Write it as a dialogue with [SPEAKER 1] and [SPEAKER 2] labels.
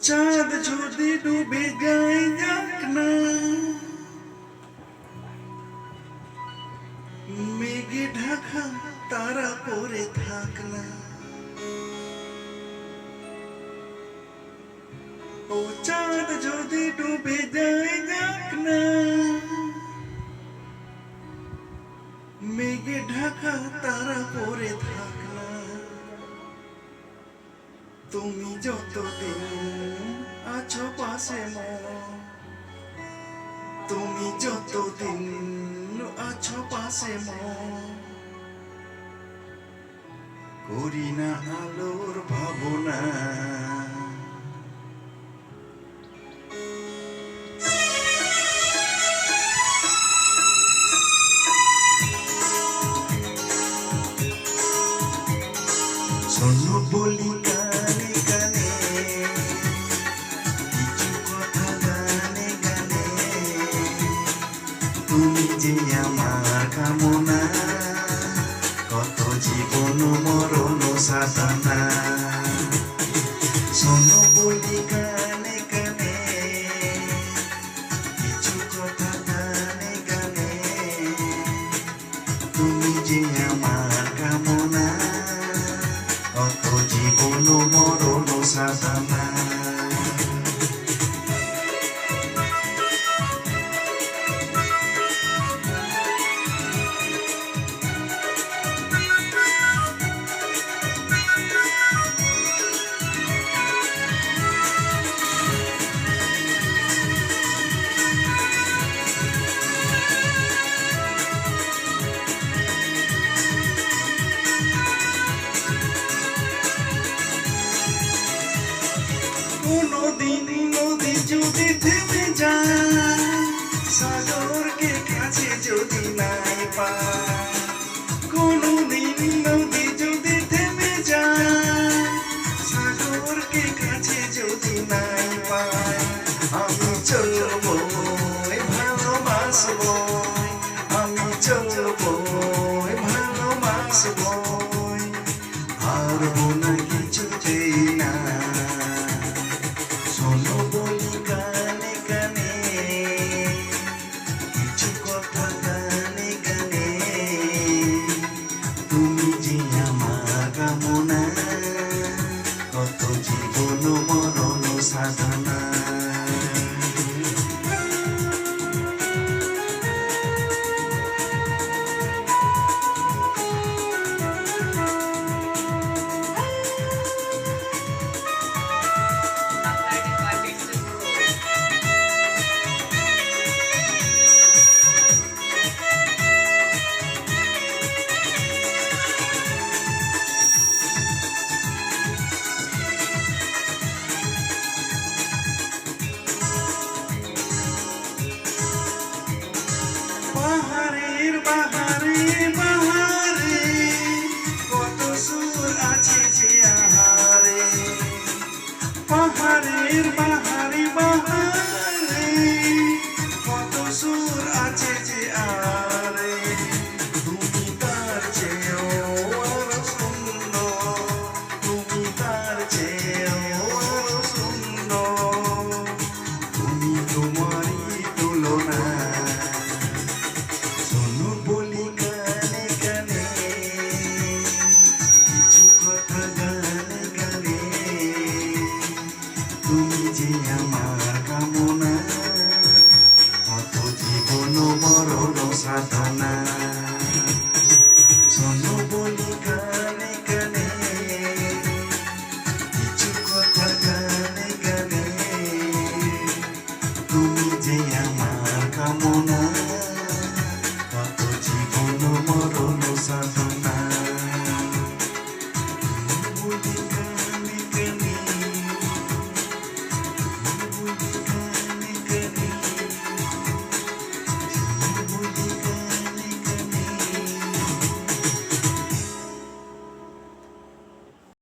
[SPEAKER 1] চাঁদ যদি ডুবে যায় যাক না, মেঘে ঢাকা তারা পরে থাক না। ও চাঁদ যদি ডুবে যায় যাক না, মেঘে ঢাকা তারা পরে থাক না। তুমি যতদিন আছো পাশে মন, তুমি যতদিন আছো পাশে মন, করি না আলোর ভাবনা। শোনো বলি গানে গানে, কিছু কথা গানে গানে, তুমি যে আমার কামনা, কত জীবন মরণ সাধনা। শোনো বলি গানে গানে, কিছু কথা গানে গানে, তুমি যে আমার কামনা, কত জীবন মরণ সাধনা। কোনদিন নদী যদি থেমে যায়, সাগরকে কাছে যদি নাই পায়, কোনদিন নদী যদি থেমে যায়, সাগরকে কাছে যদি নাই পায়, আমি চলবো ভালোবাসবো, আমি চলবো ভালোবাসবো, হারবো না কিছুতেই না। শোনো বলি গানে গানে, কিছু কথা গানে গানে, তুমি যে আমার কামনা, কত জীবন মরণ সাধনা। বাহারের বাহারে বাহারে, কত সুর আছে যে আহারে, পাহাড়ের